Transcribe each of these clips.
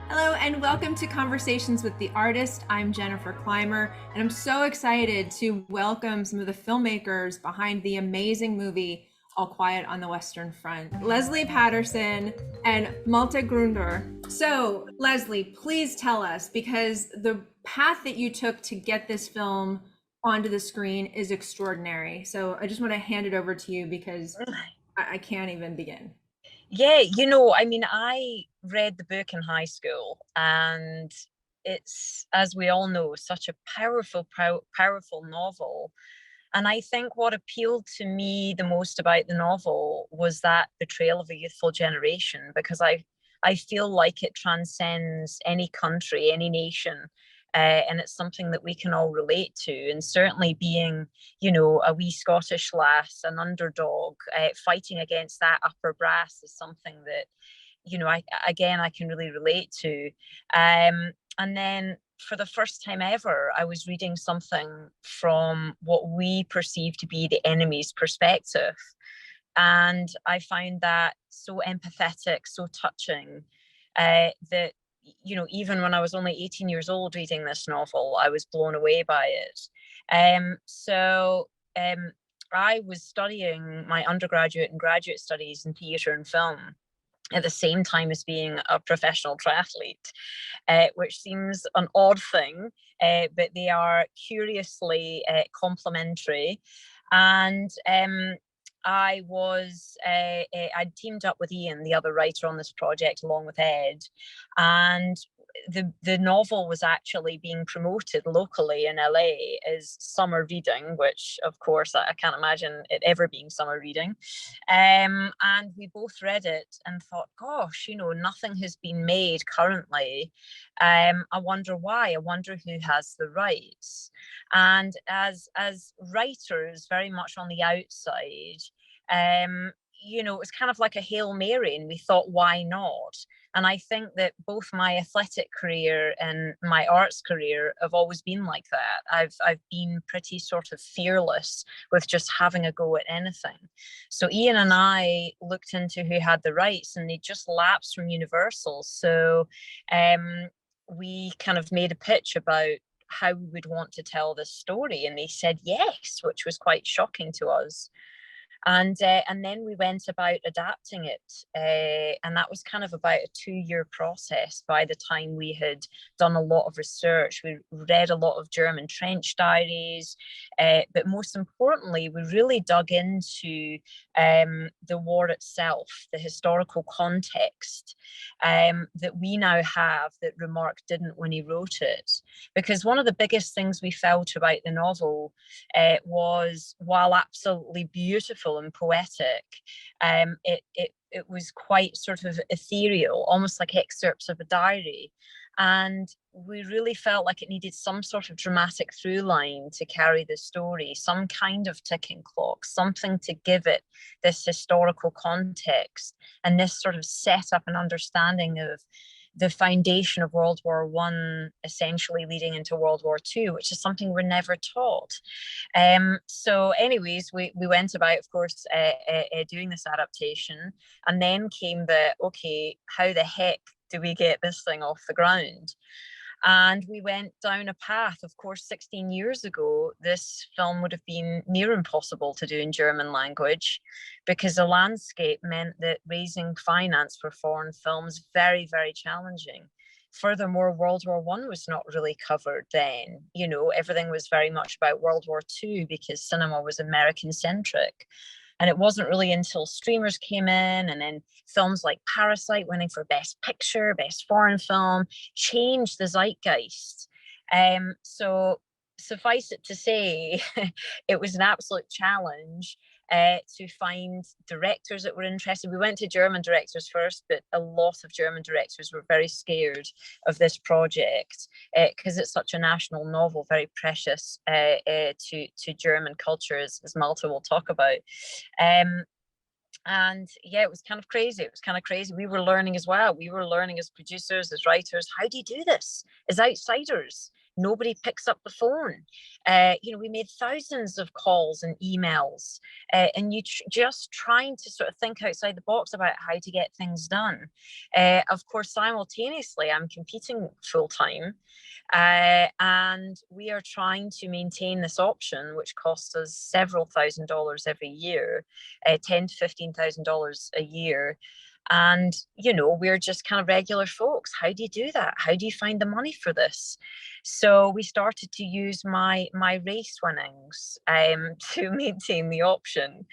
Hello and welcome to Conversations with the Artist. I'm Jennifer Clymer, and I'm so excited to welcome some of the filmmakers behind the amazing movie All Quiet on the Western Front, Lesley Paterson and Malte Grunert. So, Lesley, please tell us, because the path that you took to get this film onto the screen is extraordinary. So I just want to hand it over to you because I can't even begin. Yeah, I mean, I read the book in high school, and it's, as we all know, such a powerful novel. And I think what appealed to me the most about the novel was that betrayal of a youthful generation, because I feel like it transcends any country, any nation. And it's something that we can all relate to. And certainly being, a wee Scottish lass, an underdog, fighting against that upper brass is something that, I can really relate to. And then for the first time ever, I was reading something from what we perceive to be the enemy's perspective. And I found that so empathetic, so touching, that, even when I was only 18 years old reading this novel, I was blown away by it. So I was studying my undergraduate and graduate studies in theatre and film at the same time as being a professional triathlete, which seems an odd thing, but they are curiously complementary. And I'd teamed up with Ian, the other writer on this project, along with Ed, and the novel was actually being promoted locally in LA as summer reading, which of course I can't imagine it ever being summer reading. And we both read it and thought, gosh, nothing has been made currently. I wonder why. I wonder who has the rights. And as writers, very much on the outside, it was kind of like a Hail Mary, and we thought, why not? And I think that both my athletic career and my arts career have always been like that. I've been pretty sort of fearless with just having a go at anything. So Ian and I looked into who had the rights, and they just lapsed from Universal. So we kind of made a pitch about how we would want to tell this story, and they said yes, which was quite shocking to us. And then we went about adapting it, and that was kind of about a 2-year process. By the time we had done a lot of research, we read a lot of German trench diaries, but most importantly, we really dug into the war itself, the historical context that we now have that Remarque didn't when he wrote it. Because one of the biggest things we felt about the novel was, while absolutely beautiful and poetic, it was quite sort of ethereal, almost like excerpts of a diary. And we really felt like it needed some sort of dramatic through line to carry the story, some kind of ticking clock, something to give it this historical context and this sort of setup and understanding of the foundation of World War One, essentially leading into World War Two, which is something we're never taught. So, anyways, we went about, of course, doing this adaptation, and then came the okay, how the heck do we get this thing off the ground? And we went down a path. Of course, 16 years ago, this film would have been near impossible to do in German language, because the landscape meant that raising finance for foreign films very, very challenging. Furthermore, World War One was not really covered then. Everything was very much about World War Two, because cinema was American centric. And it wasn't really until streamers came in, and then films like Parasite winning for Best Picture, Best Foreign Film, changed the zeitgeist. So suffice it to say, it was an absolute challenge to find directors that were interested. We went to German directors first, but a lot of German directors were very scared of this project, because it's such a national novel, very precious to German culture, as Malte will talk about. Um, and yeah, it was kind of crazy. It was kind of crazy. We were learning as well. We were learning as producers, as writers. How do you do this as outsiders? nobody picks up the phone. We made thousands of calls and emails, and just trying to sort of think outside the box about how to get things done. Of course, simultaneously, I'm competing full time, and we are trying to maintain this option, which costs us several $1,000s every year, $10,000 to $15,000 a year. And, we're just kind of regular folks. How do you do that? How do you find the money for this? So we started to use my race winnings to maintain the option.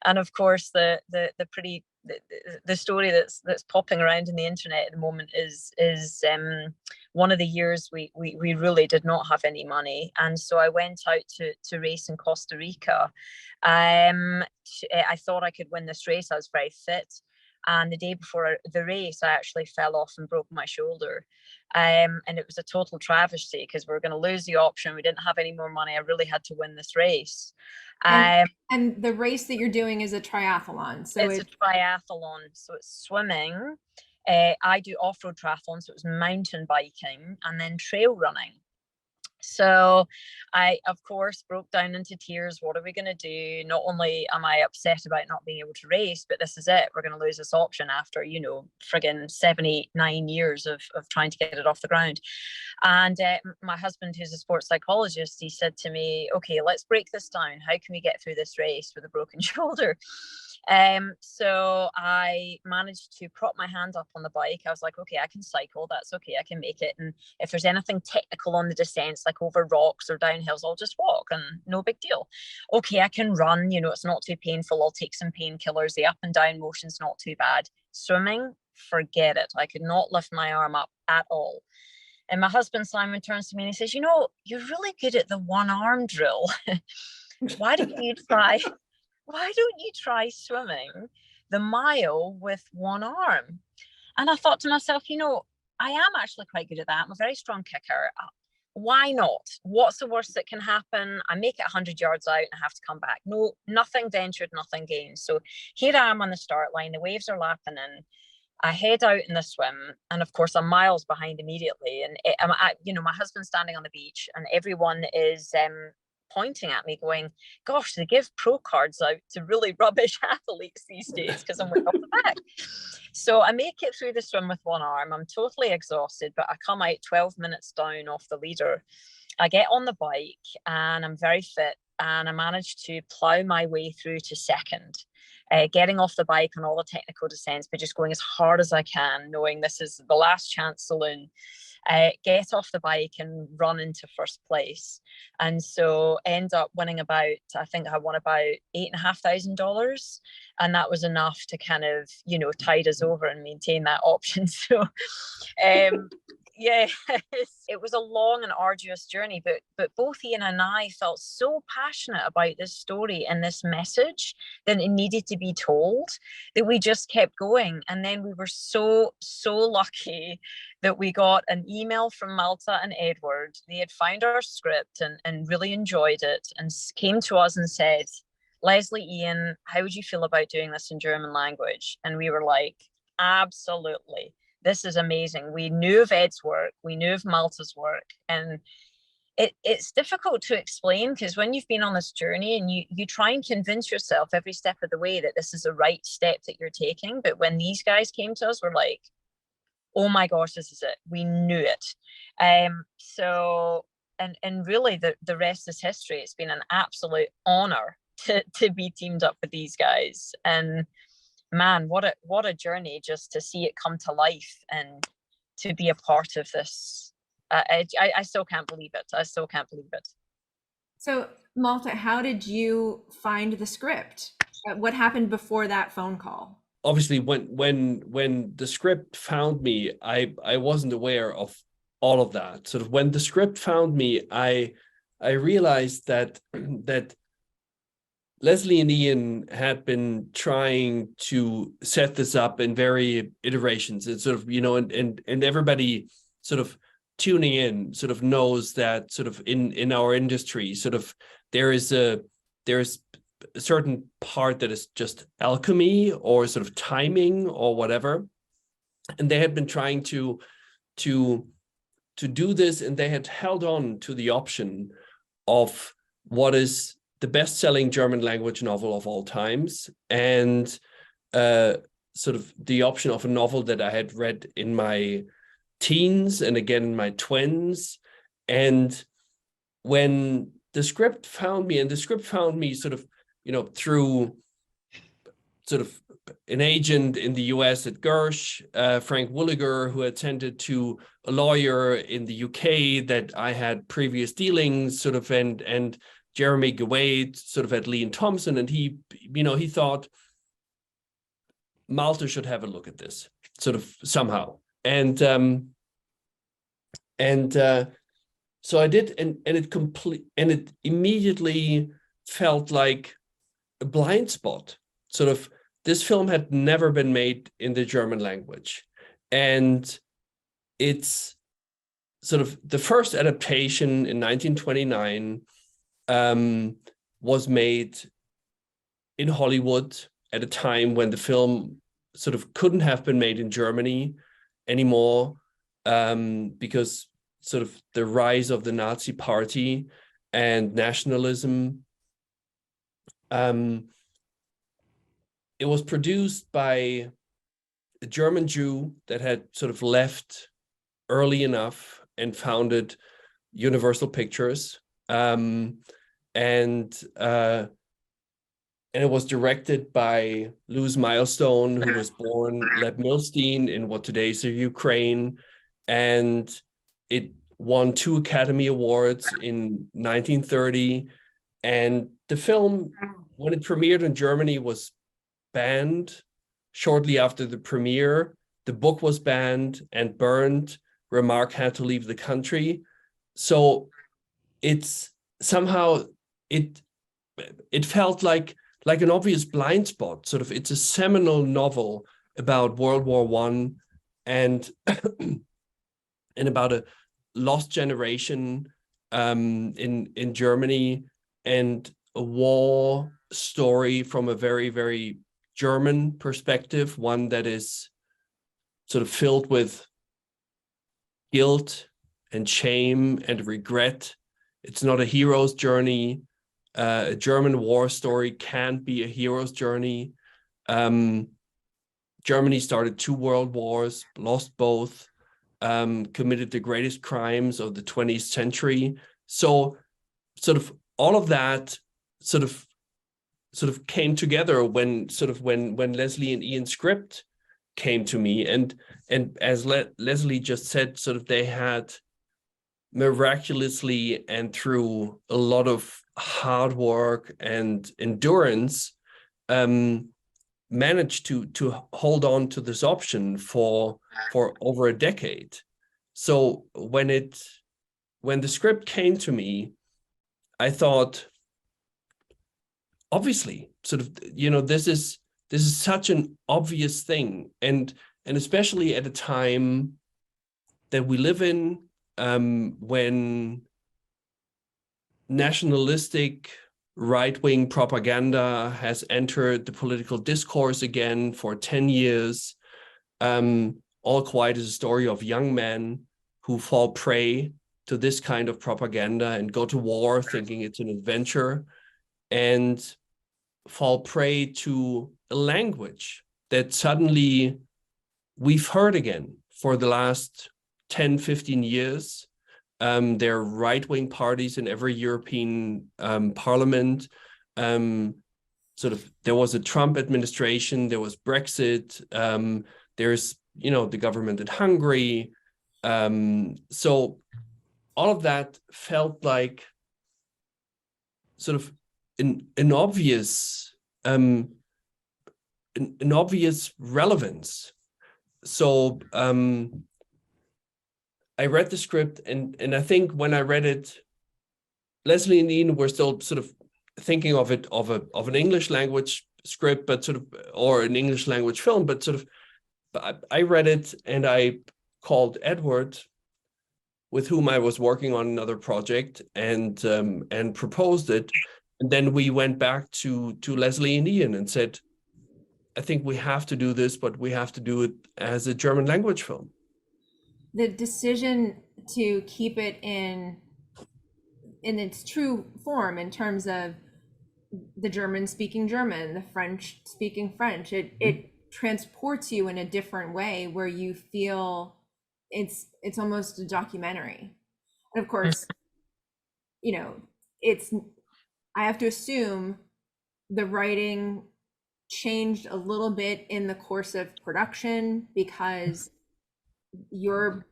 And of course, the story that's popping around in the internet at the moment is one of the years we really did not have any money, and so I went out to race in Costa Rica. I thought I could win this race. I was very fit. And the day before the race, I actually fell off and broke my shoulder. And it was a total travesty because we were going to lose the option. We didn't have any more money. I really had to win this race. And the race that you're doing is a triathlon. So it's a triathlon. So it's swimming. I do off-road triathlon. So it was mountain biking and then trail running. So I, of course, broke down into tears. What are we going to do? Not only am I upset about not being able to race, but this is it. We're going to lose this option after, friggin' 7, 8, 9 years of trying to get it off the ground. And my husband, who's a sports psychologist, he said to me, okay, let's break this down. How can we get through this race with a broken shoulder? So I managed to prop my hand up on the bike. I was like, okay, I can cycle. That's okay. I can make it. And if there's anything technical on the descents, like over rocks or downhills, I'll just walk and no big deal. Okay, I can run. It's not too painful. I'll take some painkillers. The up and down motion's not too bad. Swimming, forget it. I could not lift my arm up at all. And my husband, Simon, turns to me and he says, you're really good at the one arm drill. Why don't you try swimming the mile with one arm? And I thought to myself, I am actually quite good at that. I'm a very strong kicker. Why not? What's the worst that can happen? I make it 100 yards out and I have to come back. No, nothing ventured, nothing gained. So here I am on the start line. The waves are lapping in. I head out in the swim, and of course I'm miles behind immediately. And my husband's standing on the beach, and everyone is pointing at me going, gosh, they give pro cards out to really rubbish athletes these days because I'm way off the back. So I make it through the swim with one arm. I'm totally exhausted, but I come out 12 minutes down off the leader. I get on the bike and I'm very fit, and I managed to plow my way through to second. Getting off the bike on all the technical descents, but just going as hard as I can, knowing this is the last chance saloon. Get off the bike and run into first place. And so end up winning I think I won about $8,500. And that was enough to kind of, tide us over and maintain that option. So, yeah, it was a long and arduous journey, but both Ian and I felt so passionate about this story and this message that it needed to be told that we just kept going. And then we were so lucky that we got an email from Malte and Edward. They had found our script and really enjoyed it and came to us and said, Lesley, Ian, how would you feel about doing this in German language? And we were like, absolutely. This is amazing. We knew of Ed's work. We knew of Malte's work. And it's difficult to explain because when you've been on this journey and you try and convince yourself every step of the way that this is the right step that you're taking. But when these guys came to us, we're like, oh my gosh, this is it. We knew it. So really the rest is history. It's been an absolute honor to be teamed up with these guys. And man, what a journey just to see it come to life and to be a part of this. I still can't believe it. I still can't believe it. So, Malte, how did you find the script? What happened before that phone call? Obviously, when the script found me, I wasn't aware of all of that. Sort of when the script found me, I realized that Lesley and Ian had been trying to set this up in very iterations. It's sort of, and everybody sort of tuning in sort of knows that sort of in our industry, sort of there's a certain part that is just alchemy or sort of timing or whatever. And they had been trying to to do this, and they had held on to the option of what is the best-selling German language novel of all times, and sort of the option of a novel that I had read in my teens and again in my twins. And when the script found me, and the script found me sort of, through sort of an agent in the US at Gersh, Frank Wooliger, who attended to a lawyer in the UK that I had previous dealings sort of, and Jeremy Gawade sort of at Lee and Thompson. And he thought Malte should have a look at this sort of somehow. And so I did, and it immediately felt like a blind spot. Sort of, this film had never been made in the German language, and it's sort of the first adaptation in 1929 was made in Hollywood at a time when the film sort of couldn't have been made in Germany anymore, because sort of the rise of the Nazi Party and nationalism. It was produced by a German Jew that had sort of left early enough and founded Universal Pictures. And it was directed by Luz Milestone, who was born Lev Milstein in what today is Ukraine. And it won 2 Academy Awards in 1930. And the film, when it premiered in Germany, was banned shortly after the premiere. The book was banned and burned. Remarque had to leave the country. So it's somehow, it felt like an obvious blind spot. Sort of, it's a seminal novel about World War I and and about a lost generation in Germany, and a war story from a very, very German perspective, one that is sort of filled with guilt and shame and regret. It's not a hero's journey. A German war story can't be a hero's journey. Germany started 2 world wars, lost both, committed the greatest crimes of the 20th century. So sort of all of that sort of came together when Lesley and Ian's script came to me. And as Lesley just said, sort of they had miraculously and through a lot of hard work and endurance managed to hold on to this option for over a decade. So when the script came to me, I thought, obviously, sort of, this is such an obvious thing, and especially at a time that we live in, when nationalistic right-wing propaganda has entered the political discourse again for 10 years. All Quiet is a story of young men who fall prey to this kind of propaganda and go to war thinking it's an adventure, and fall prey to a language that suddenly we've heard again for the last 10, 15 years. There are right-wing parties in every European parliament. There was a Trump administration, there was Brexit, there's, the government in Hungary. So all of that felt like sort of an obvious relevance. So I read the script, and I think when I read it, Lesley and Ian were still sort of thinking of it of an English language script, but sort of, or an English language film, but sort of, I read it and I called Edward, with whom I was working on another project, and proposed it. And then we went back to Lesley and Ian and said, I think we have to do this, but we have to do it as a German language film. The decision to keep it in its true form, in terms of the German speaking German, the French speaking French. It transports you in a different way, where you feel it's almost a documentary. And of course, you know, I have to assume the writing changed a little bit in the course of production, because your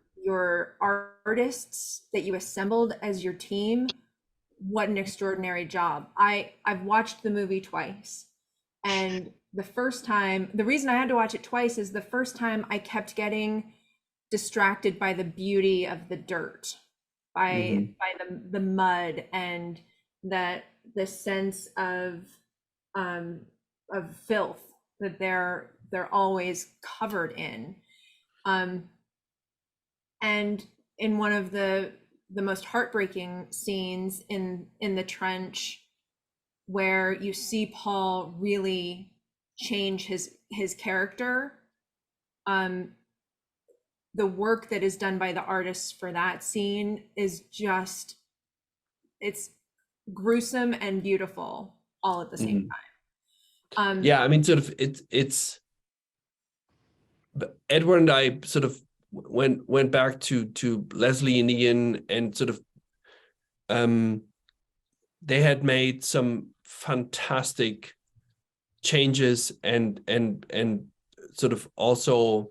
artists that you assembled as your team, what an extraordinary job. I've watched the movie twice, and the first time, the reason I had to watch it twice is the first time I kept getting distracted by the beauty of the dirt, by the mud, and the sense of filth that they're always covered in. And in one of the most heartbreaking scenes in the trench, where you see Paul really change his character, the work that is done by the artists for that scene is just, it's gruesome and beautiful all at the same time. Yeah, I mean, sort of, it's Edward and I sort of went back to Lesley and Ian, and sort of they had made some fantastic changes and sort of also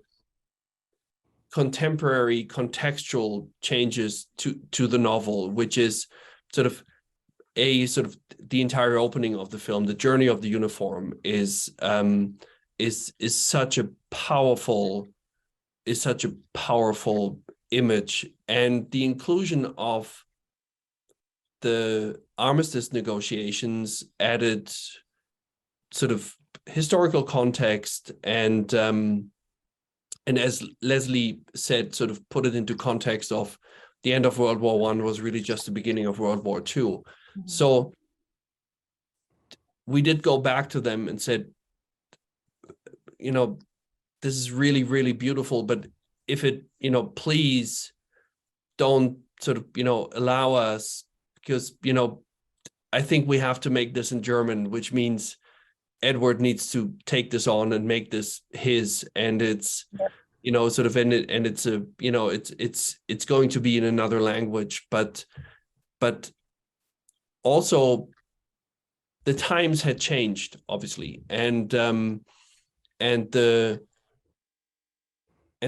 contemporary contextual changes to the novel, which is sort of the entire opening of the film. The journey of the uniform is such a powerful image, and the inclusion of the armistice negotiations added sort of historical context, and as Lesley said, sort of put it into context of the end of World War I was really just the beginning of World War II. So we did go back to them and said, this is really, really beautiful, but if it, please don't sort of, allow us, because, I think we have to make this in German, which means Edward needs to take this on and make this his, and it's, sort of, and it's a, it's going to be in another language, but also the times had changed, obviously, and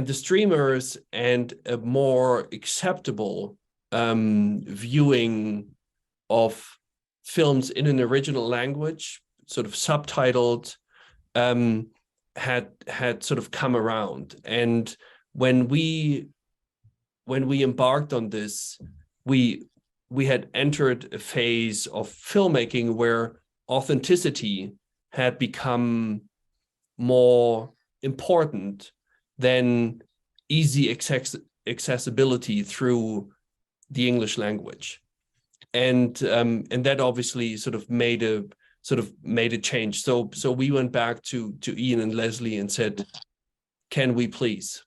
the streamers and a more acceptable viewing of films in an original language, sort of subtitled, had sort of come around. And when we embarked on this, we had entered a phase of filmmaking where authenticity had become more important than easy accessibility through the English language, and that obviously sort of made a change. So we went back to Ian and Lesley and said, "Can we please?"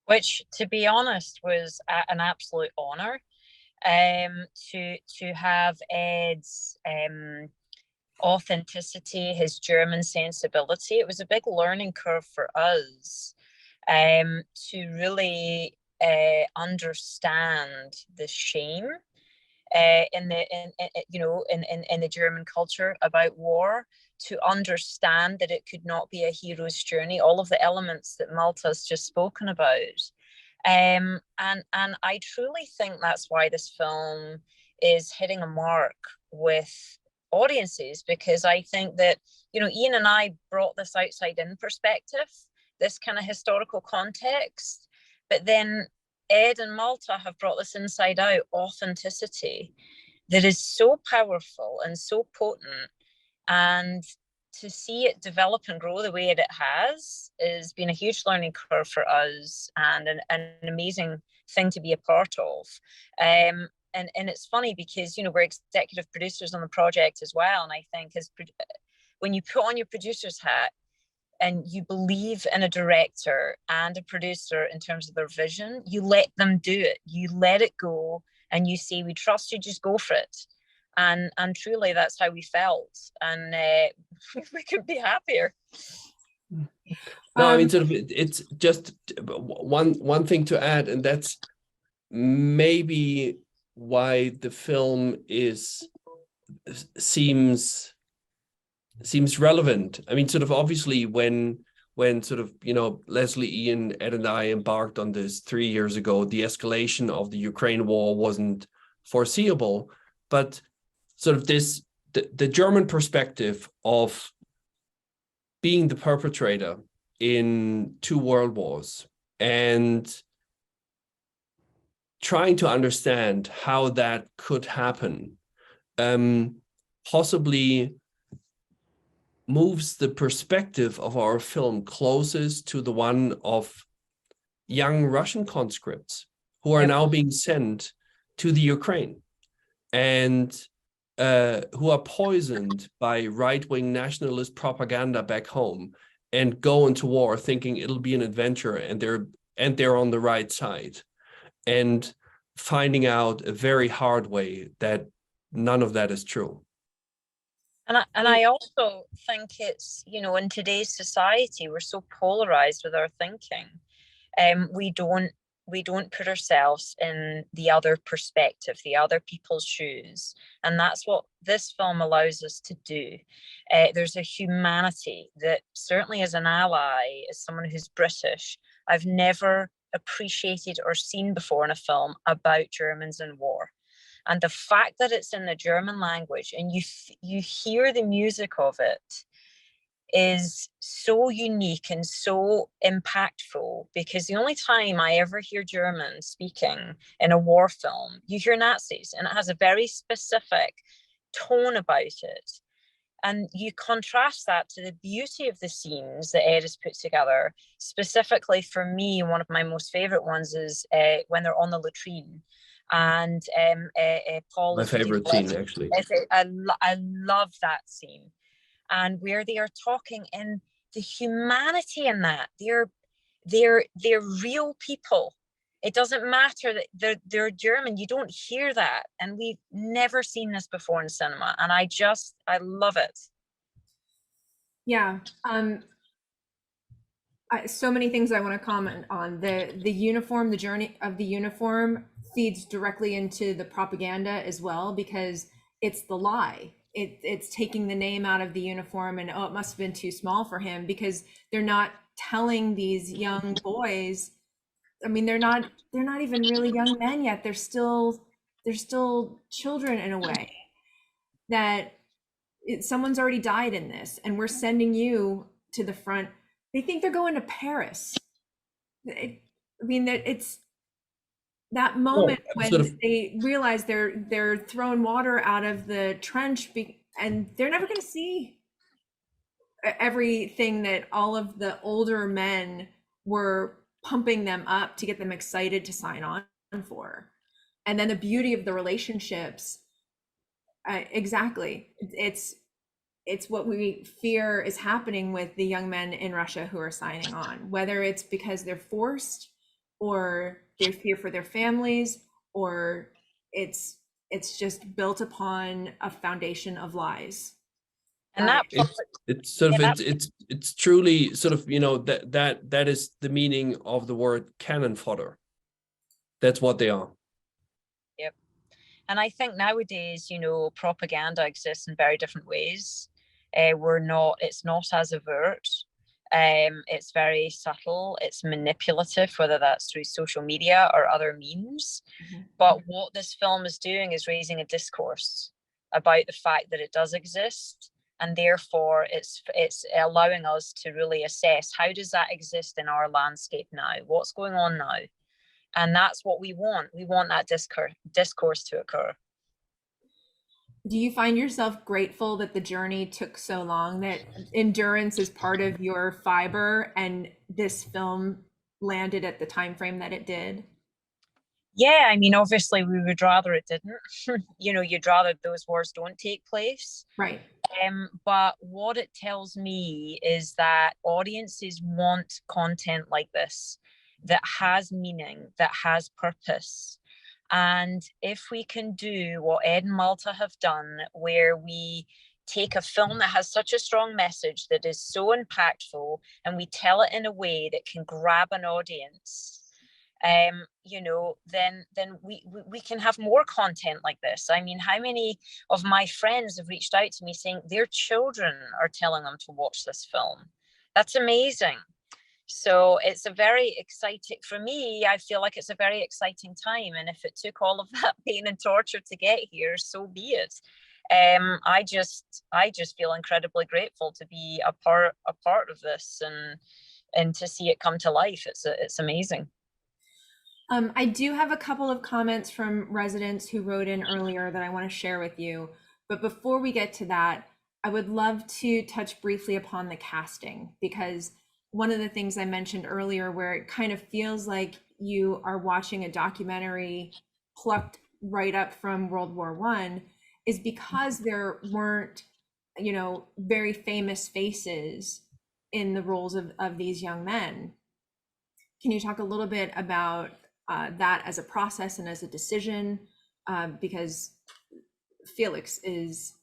Which, to be honest, was an absolute honor, to have Ed's authenticity, his German sensibility. It was a big learning curve for us, to really understand the shame in the German culture about war, to understand that it could not be a hero's journey, all of the elements that Malte has just spoken about. And I truly think that's why this film is hitting a mark with audiences, because I think that, Ian and I brought this outside in perspective, this kind of historical context, but then Ed and Malte have brought this inside out authenticity that is so powerful and so potent, and to see it develop and grow the way that it has been a huge learning curve for us, and an amazing thing to be a part of. And it's funny because, we're executive producers on the project as well. And I think when you put on your producer's hat, and you believe in a director and a producer in terms of their vision, you let them do it. You let it go, and you say, "We trust you. Just go for it." And truly, that's how we felt, and we couldn't be happier. No, I mean, sort of, it's just one thing to add, and that's maybe why the film seems relevant. I mean, sort of, obviously, when sort of, you know, Lesley, Ian, Ed, and I embarked on this 3 years ago, the escalation of the Ukraine war wasn't foreseeable, but sort of the German perspective of being the perpetrator in 2 world wars and trying to understand how that could happen, possibly moves the perspective of our film closest to the one of young Russian conscripts who are now being sent to the Ukraine and who are poisoned by right-wing nationalist propaganda back home and go into war thinking it'll be an adventure, and they're on the right side, and finding out a very hard way that none of that is true. And I also think it's, you know, in today's society, we're so polarized with our thinking. We don't put ourselves in the other perspective, the other people's shoes. And that's what this film allows us to do. There's a humanity that, certainly as an ally, as someone who's British, I've never appreciated or seen before in a film about Germans in war. And the fact that it's in the German language and you hear the music of it is so unique and so impactful, because the only time I ever hear German speaking in a war film, you hear Nazis, and it has a very specific tone about it. And you contrast that to the beauty of the scenes that Ed has put together. Specifically for me, one of my most favorite ones is when they're on the latrine. And Paul, my favorite scene, actually. I love that scene. And where they are talking in the humanity in that. They're real people. It doesn't matter that they're German. You don't hear that. And we've never seen this before in cinema. And I love it. Yeah. So many things I want to comment on. The uniform, the journey of the uniform feeds directly into the propaganda as well, because it's the lie. It's taking the name out of the uniform, and it must have been too small for him, because they're not telling these young boys. I mean, they're not even really young men yet. They're still children in a way, that someone's already died in this, and we're sending you to the front. They think they're going to Paris. I mean, that it's that moment when they realize they're throwing water out of the trench, and they're never going to see everything that all of the older men were pumping them up to get them excited to sign on for. And then the beauty of the relationships. Exactly. It's what we fear is happening with the young men in Russia who are signing on, whether it's because they're forced, or they fear for their families, or it's just built upon a foundation of lies. And that it's sort of it's truly sort of, you know, that is the meaning of the word cannon fodder. That's what they are. Yep. And I think nowadays, you know, propaganda exists in very different ways. It's not as overt. It's very subtle. It's manipulative, whether that's through social media or other means. Mm-hmm. But what this film is doing is raising a discourse about the fact that it does exist, and therefore it's allowing us to really assess, how does that exist in our landscape now? What's going on now? And that's what we want. We want that discourse to occur. Do you find yourself grateful that the journey took so long, that endurance is part of your fiber, and this film landed at the time frame that it did? Yeah, I mean, obviously we would rather it didn't. You know, you'd rather those wars don't take place. Right. But what it tells me is that audiences want content like this that has meaning, that has purpose. And if we can do what Ed and Malte have done, where we take a film that has such a strong message, that is so impactful, and we tell it in a way that can grab an audience, then we can have more content like this. I mean, how many of my friends have reached out to me saying their children are telling them to watch this film? That's amazing. So it's a very exciting, for me, I feel like it's a very exciting time. And if it took all of that pain and torture to get here, so be it. I just feel incredibly grateful to be a part of this, and to see it come to life. It's amazing. I do have a couple of comments from residents who wrote in earlier that I want to share with you. But before we get to that, I would love to touch briefly upon the casting, because one of the things I mentioned earlier, where it kind of feels like you are watching a documentary plucked right up from World War I, is because there weren't, very famous faces in the roles of these young men. Can you talk a little bit about that as a process and as a decision? Because Felix is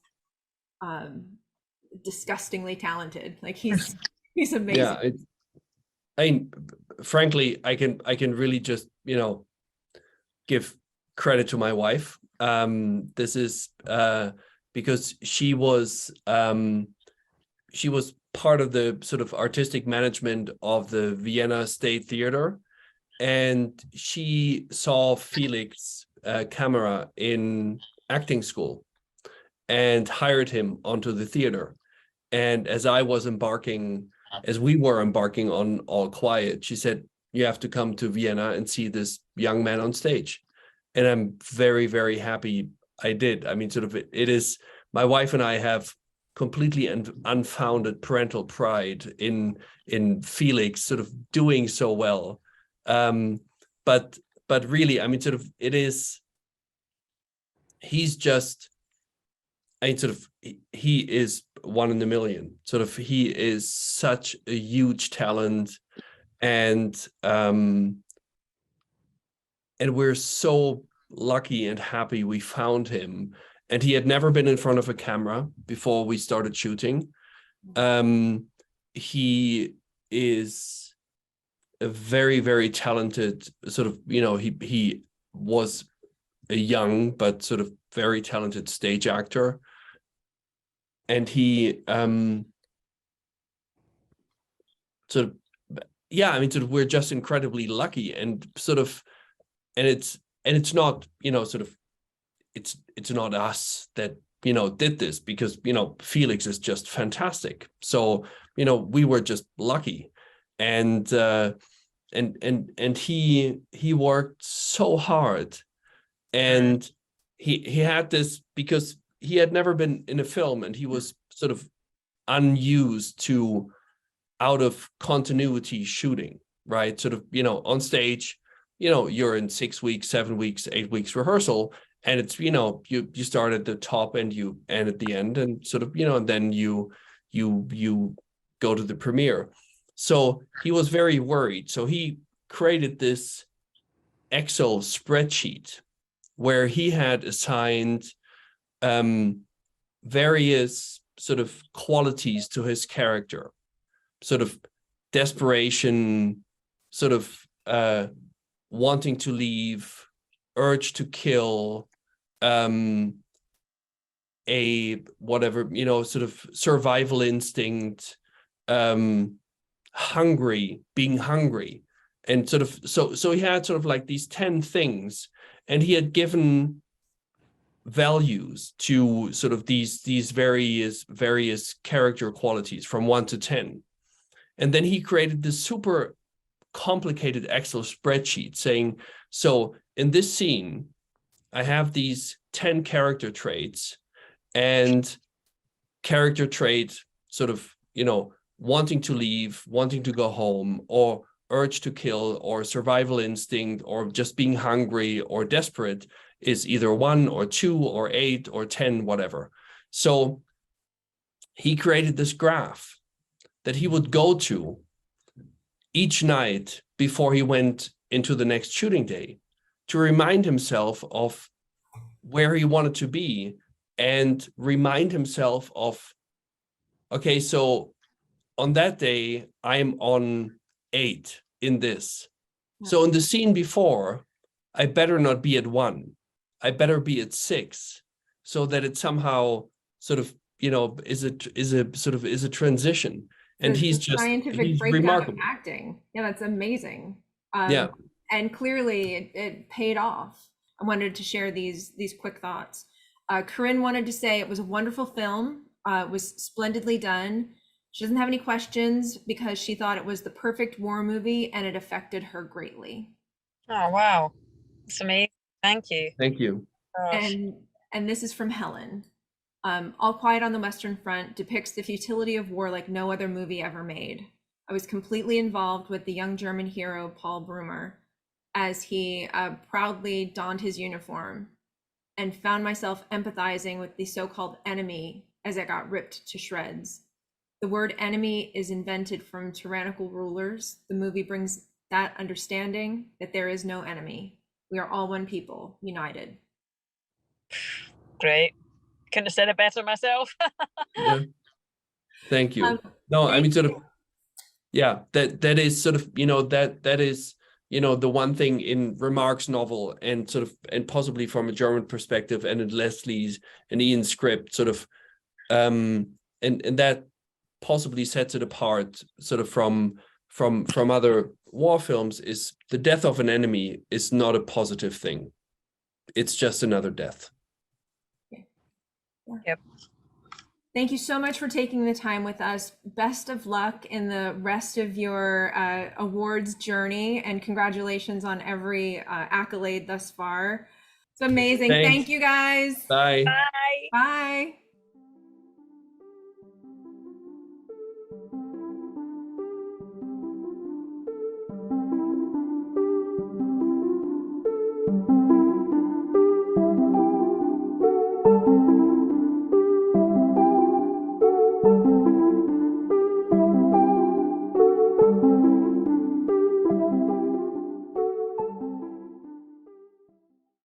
disgustingly talented. Like he's amazing. Yeah, frankly, I can really just give credit to my wife. This is because she was part of the sort of artistic management of the Vienna State Theater, and she saw Felix Camera in acting school and hired him onto the theater. And as we were embarking on All Quiet, she said, you have to come to Vienna and see this young man on stage. And I'm very, very happy I did. I mean, sort of it is, my wife and I have completely unfounded parental pride in Felix sort of doing so well. But really, I mean, sort of it is, he's just, he is one in a million. Sort of, he is such a huge talent, and we're so lucky and happy we found him. And he had never been in front of a camera before we started shooting. He is a very, very talented sort of, he was a young but sort of very talented stage actor. And he we're just incredibly lucky, and it's not, it's not us that did this, because Felix is just fantastic. So we were just lucky, and he worked so hard, and he had this, because he had never been in a film, and he was sort of unused to out of continuity shooting, right? Sort of, on stage, you're in 6 weeks, 7 weeks, 8 weeks rehearsal, and it's, you start at the top and you end at the end, and sort of, and then you go to the premiere. So he was very worried. So he created this Excel spreadsheet where he had assigned various sort of qualities to his character, sort of desperation, sort of wanting to leave, urge to kill, a whatever, sort of survival instinct, being hungry, and sort of, so he had sort of like these 10 things, and he had given values to sort of these various character qualities from 1 to 10. And then he created this super complicated Excel spreadsheet saying, so in this scene, I have these 10 character traits, and character trait sort of, wanting to leave, wanting to go home, or urge to kill, or survival instinct, or just being hungry or desperate is either 1 or 2 or 8 or 10, whatever. So he created this graph that he would go to each night before he went into the next shooting day to remind himself of where he wanted to be and remind himself of, okay, so on that day, I'm on 8 in this. So in the scene before, I better not be at 1. I better be at 6, so that it somehow sort of, is a transition. And he's scientific breakdown remarkable. of acting. Yeah, that's amazing. Yeah. And clearly it paid off. I wanted to share these quick thoughts. Corinne wanted to say it was a wonderful film. It was splendidly done. She doesn't have any questions because she thought it was the perfect war movie and it affected her greatly. Oh, wow. It's amazing. Thank you. Thank you. Gosh. And this is from Helen. All Quiet on the Western Front depicts the futility of war like no other movie ever made. I was completely involved with the young German hero Paul Brummer as he proudly donned his uniform and found myself empathizing with the so-called enemy as it got ripped to shreds. The word enemy is invented from tyrannical rulers. The movie brings that understanding that there is no enemy. We are all one people, united. Great. Couldn't have said it better myself. Yeah. Thank you. No, I mean, sort of, yeah, that is sort of, that is, the one thing in Remarque's novel and sort of, and possibly from a German perspective and in Leslie's and Ian's script sort of, and that possibly sets it apart sort of from other war films is the death of an enemy is not a positive thing. It's just another death. Yeah. Yep. Thank you so much for taking the time with us. Best of luck in the rest of your awards journey, and congratulations on every accolade thus far. It's amazing. Thanks. Thank you guys. Bye. Bye. Bye.